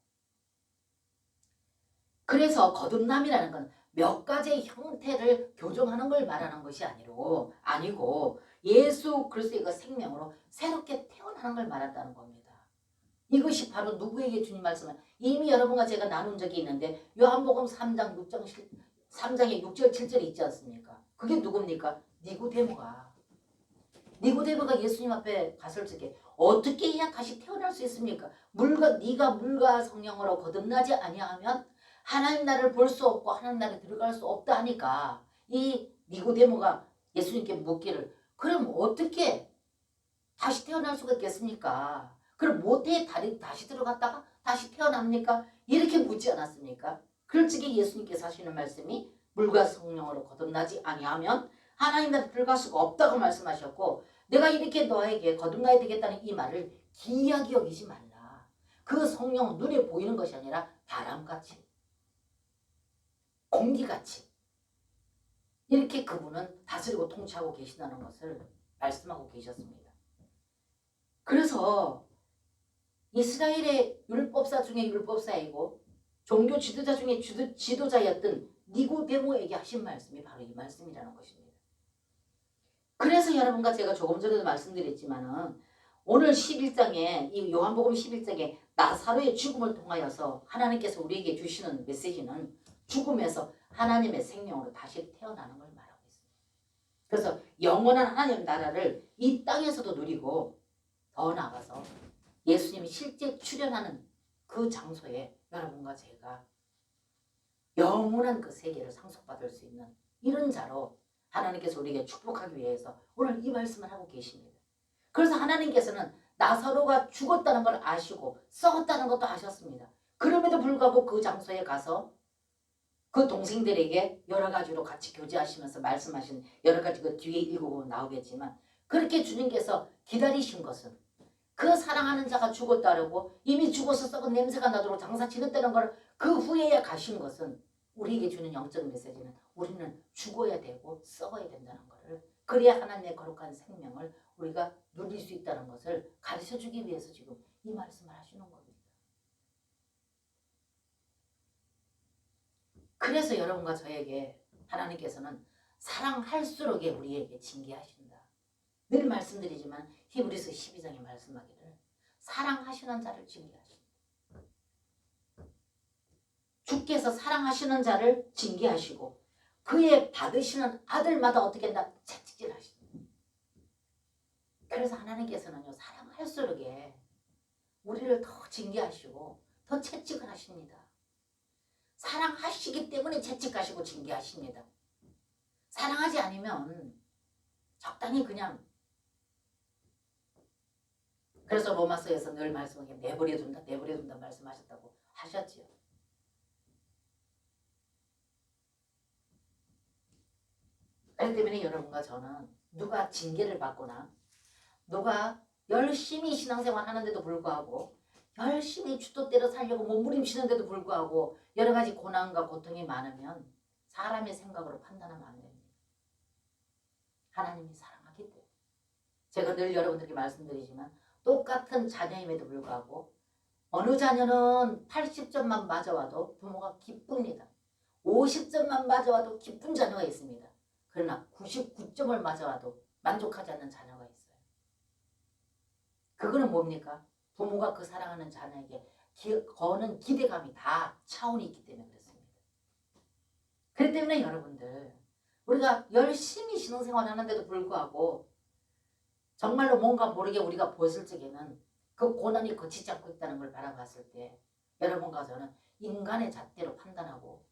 A: 그래서 거듭남이라는 건 몇 가지의 형태를 교정하는 걸 말하는 것이 아니고 예수 그리스도의 그 생명으로 새롭게 태어나는 걸 말한다는 겁니다. 이것이 바로 누구에게 주님 말씀을 이미 여러분과 제가 나눈 적이 있는데 요한복음 3장 3장에 6절 7절이 있지 않습니까? 그게 누굽니까? 니고데모가 예수님 앞에 갔을 적에 어떻게 해야 다시 태어날 수 있습니까? 네가 물과 성령으로 거듭나지 아니하면 하나님 나라를 볼 수 없고 하나님 나라에 들어갈 수 없다 하니까 이 니고데모가 예수님께 묻기를 그럼 어떻게 다시 태어날 수가 있겠습니까? 그럼 모태에 다시 들어갔다가 다시 태어납니까? 이렇게 묻지 않았습니까? 그럴 적에 예수님께서 하시는 말씀이 물과 성령으로 거듭나지 아니하면 하나님 나라에 들어갈 수가 없다고 말씀하셨고 내가 이렇게 너에게 거듭나야 되겠다는 이 말을 기이하게 여기지 말라. 그 성령은 눈에 보이는 것이 아니라 바람같이 공기같이 이렇게 그분은 다스리고 통치하고 계신다는 것을 말씀하고 계셨습니다. 그래서 이스라엘의 율법사 중에 율법사이고 종교 지도자 중에 지도자였던 니고데모에게 하신 말씀이 바로 이 말씀이라는 것입니다. 그래서 여러분과 제가 조금 전에도 말씀드렸지만은 오늘 11장에 이 요한복음 11장에 나사로의 죽음을 통하여서 하나님께서 우리에게 주시는 메시지는 죽음에서 하나님의 생명으로 다시 태어나는 걸 말하고 있습니다. 그래서 영원한 하나님 나라를 이 땅에서도 누리고 더 나아가서 예수님이 실제 출현하는 그 장소에 여러분과 제가 영원한 그 세계를 상속받을 수 있는 이런 자로 하나님께서 우리에게 축복하기 위해서 오늘 이 말씀을 하고 계십니다. 그래서 하나님께서는 나사로가 죽었다는 걸 아시고 썩었다는 것도 아셨습니다. 그럼에도 불구하고 그 장소에 가서 그 동생들에게 여러 가지로 같이 교제하시면서 말씀하신 여러 가지 그 뒤에 읽어보면 나오겠지만 그렇게 주님께서 기다리신 것은 그 사랑하는 자가 죽었다라고 이미 죽어서 썩은 냄새가 나도록 장사 지냈다는 걸 그 후에야 가신 것은 우리에게 주는 영적 메시지는 우리는 죽어야 되고 썩어야 된다는 것을 그래야 하나님의 거룩한 생명을 우리가 누릴 수 있다는 것을 가르쳐주기 위해서 지금 이 말씀을 하시는 겁니다. 그래서 여러분과 저에게 하나님께서는 사랑할수록에 우리에게 징계하신다. 늘 말씀드리지만 히브리서 12장에 말씀하기를 사랑하시는 자를 징계하신다. 주께서 사랑하시는 자를 징계하시고 그의 받으시는 아들마다 어떻게 한다? 채찍질 하신다. 그래서 하나님께서는요 사랑할수록에 우리를 더 징계하시고 더 채찍을 하십니다. 사랑하시기 때문에 채찍하시고 징계하십니다. 사랑하지 않으면 적당히 그냥 그래서 로마서에서 늘 말씀하게 내버려둔다 말씀하셨다고 하셨지요. 그렇기 때문에 여러분과 저는 누가 징계를 받거나 누가 열심히 신앙생활 하는데도 불구하고 열심히 주도대로 살려고 몸부림치는데도 불구하고 여러 가지 고난과 고통이 많으면 사람의 생각으로 판단하면 안 됩니다. 하나님이 사랑하기 때문에. 제가 늘 여러분들께 말씀드리지만 똑같은 자녀임에도 불구하고 어느 자녀는 80점만 맞아와도 부모가 기쁩니다. 50점만 맞아와도 기쁜 자녀가 있습니다. 그러나 99점을 맞아와도 만족하지 않는 자녀가 있어요. 그거는 뭡니까? 부모가 그 사랑하는 자녀에게 거는 기대감이 다 차원이 있기 때문에 그렇습니다. 그렇기 때문에 여러분들 우리가 열심히 신앙생활 하는데도 불구하고 정말로 뭔가 모르게 우리가 보였을 적에는 그 고난이 거치지 않고 있다는 걸 바라봤을 때 여러분과 저는 인간의 잣대로 판단하고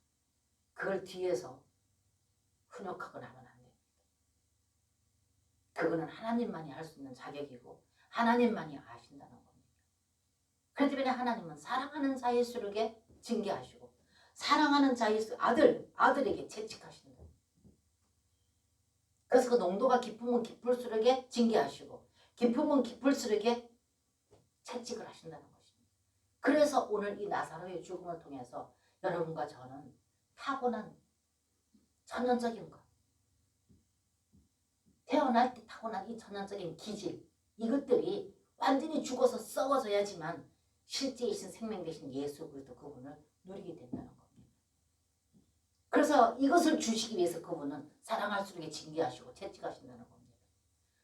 A: 그걸 뒤에서 훈육하거나 하면 안 됩니다. 그거는 하나님만이 할 수 있는 자격이고 하나님만이 아신다는 겁니다. 그렇기 때문에 하나님은 사랑하는 자일수록에 징계하시고 사랑하는 자일수록 아들에게 채찍하신다. 그래서 그 농도가 깊으면 깊을수록에 징계하시고 깊으면 깊을수록에 채찍을 하신다는 것입니다. 그래서 오늘 이 나사로의 죽음을 통해서 여러분과 저는 타고난 천연적인 것 태어날 때 타고난 이 천연적인 기질 이것들이 완전히 죽어서 썩어져야지만 실제이신 생명 되신 예수 그리스도 그분을 누리게 된다는 겁니다. 그래서 이것을 주시기 위해서 그분은 사랑할수록 징계하시고 채찍하신다는 겁니다.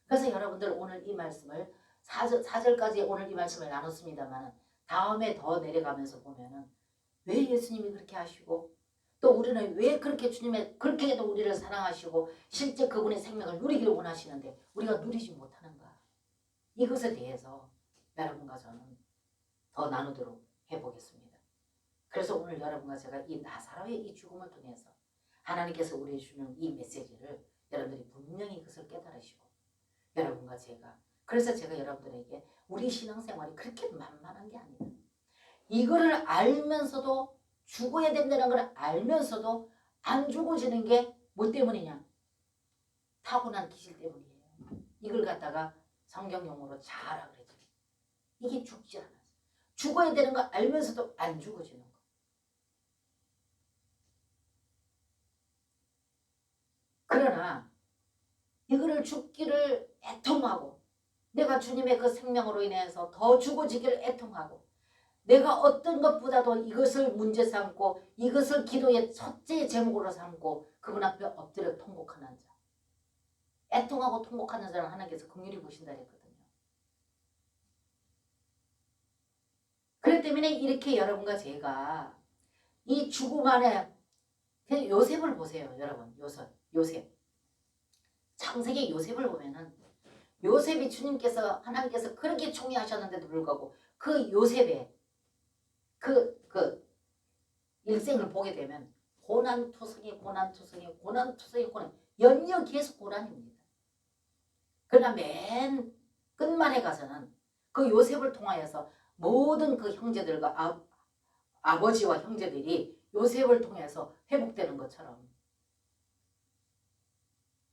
A: 그래서 여러분들 오늘 이 말씀을 4절까지 오늘 이 말씀을 나눴습니다만 다음에 더 내려가면서 보면은 왜 예수님이 그렇게 하시고 또 우리는 왜 그렇게 주님의 그렇게도 우리를 사랑하시고 실제 그분의 생명을 누리기를 원하시는데 우리가 누리지 못하는가. 이것에 대해서 여러분과 저는 더 나누도록 해보겠습니다. 그래서 오늘 여러분과 제가 이 나사로의 이 죽음을 통해서 하나님께서 우리에게 주는 이 메시지를 여러분들이 분명히 그것을 깨달으시고 여러분과 제가 그래서 제가 여러분들에게 우리 신앙생활이 그렇게 만만한 게 아니다. 이거를 알면서도 죽어야 된다는 걸 알면서도 안 죽어지는 게 뭐 때문이냐? 타고난 기질 때문이에요. 이걸 갖다가 성경 용어로 자아라 그러죠. 이게 죽지 않아요. 죽어야 되는 거 알면서도 안 죽어지는 거. 그러나 이거를 죽기를 애통하고 내가 주님의 그 생명으로 인해서 더 죽어지기를 애통하고 내가 어떤 것보다도 이것을 문제 삼고 이것을 기도의 첫째 제목으로 삼고 그분 앞에 엎드려 통곡하는 자. 애통하고 통곡하는 자를 하나님께서 긍휼히 보신다 했거든요. 그렇기 때문에 이렇게 여러분과 제가 이 죽음 안에 요셉을 보세요. 여러분 요셉. 창세기 요셉을 보면은 요셉이 주님께서 하나님께서 그렇게 총애하셨는데도 불구하고 그 요셉의 그 일생을 보게 되면 고난투성이 연이어 계속 고난입니다. 그러나 맨 끝말에 가서는 그 요셉을 통하여서 모든 그 형제들과 아버지와 형제들이 요셉을 통해서 회복되는 것처럼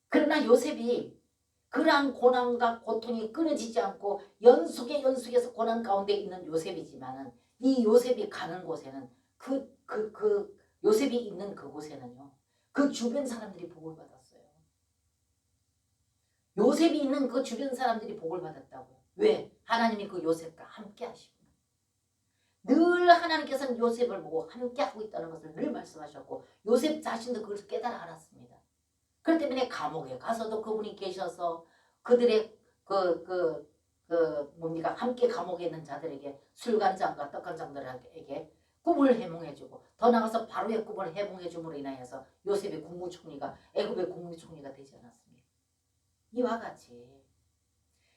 A: 그러나 요셉이 그러한 고난과 고통이 끊어지지 않고 연속에서 고난 가운데 있는 요셉이지만은 이 요셉이 가는 곳에는 그 요셉이 있는 그곳에는요. 그 주변 사람들이 복을 받았어요. 요셉이 있는 그 주변 사람들이 복을 받았다고요. 왜? 하나님이 그 요셉과 함께 하시고 늘 하나님께서는 요셉을 보고 함께 하고 있다는 것을 늘 말씀하셨고 요셉 자신도 그것을 깨달아 알았습니다. 그렇기 때문에 감옥에 가서도 그분이 계셔서 그들의 뭡니까 함께 감옥에 있는 자들에게 술간장과 떡간장들에게 꿈을 해몽해주고 더 나아가서 바로의 꿈을 해몽해줌으로 인하여서 요셉의 국무총리가 애굽의 국무총리가 되지 않았습니까? 이와 같이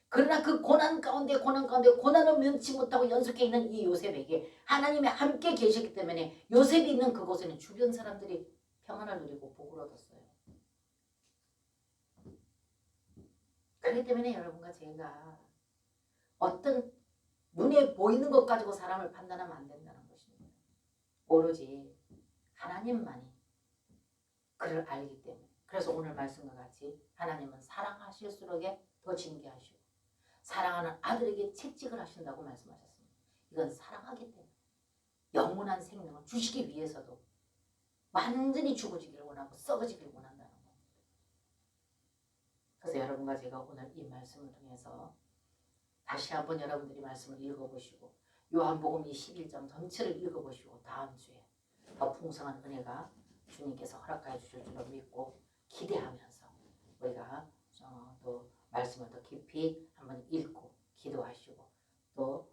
A: 그러나 그 고난 가운데 고난을 면치 못하고 연속해 있는 이 요셉에게 하나님이 함께 계시기 때문에 요셉이 있는 그곳에는 주변 사람들이 평안을 누리고 복을 얻었어요. 그렇기 때문에 여러분과 제가 어떤 눈에 보이는 것 가지고 사람을 판단하면 안 된다는 것입니다. 오로지 하나님만이 그를 알기 때문에 그래서 오늘 말씀과 같이 하나님은 사랑하실수록에 더 징계하시고 사랑하는 아들에게 채찍을 하신다고 말씀하셨습니다. 이건 사랑하기 때문에 영원한 생명을 주시기 위해서도 완전히 죽어지기를 원하고 썩어지기를 원한다는 겁니다. 그래서 여러분과 제가 오늘 이 말씀을 통해서 다시 한번 여러분들이 말씀을 읽어보시고 요한복음 21장 전체를 읽어보시고 다음 주에 더 풍성한 은혜가 주님께서 허락하여 주실 줄로 믿고 기대하면서 우리가 또 말씀을 더 깊이 한번 읽고 기도하시고 또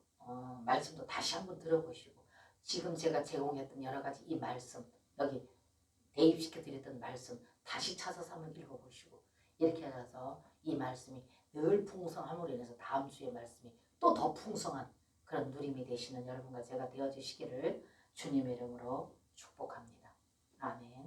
A: 말씀도 다시 한번 들어보시고 지금 제가 제공했던 여러 가지 이 말씀 여기 대입시켜 드렸던 말씀 다시 찾아서 한번 읽어보시고 이렇게 해서 이 말씀이 늘 풍성함으로 인해서 다음 주의 말씀이 또 더 풍성한 그런 누림이 되시는 여러분과 제가 되어주시기를 주님의 이름으로 축복합니다. 아멘.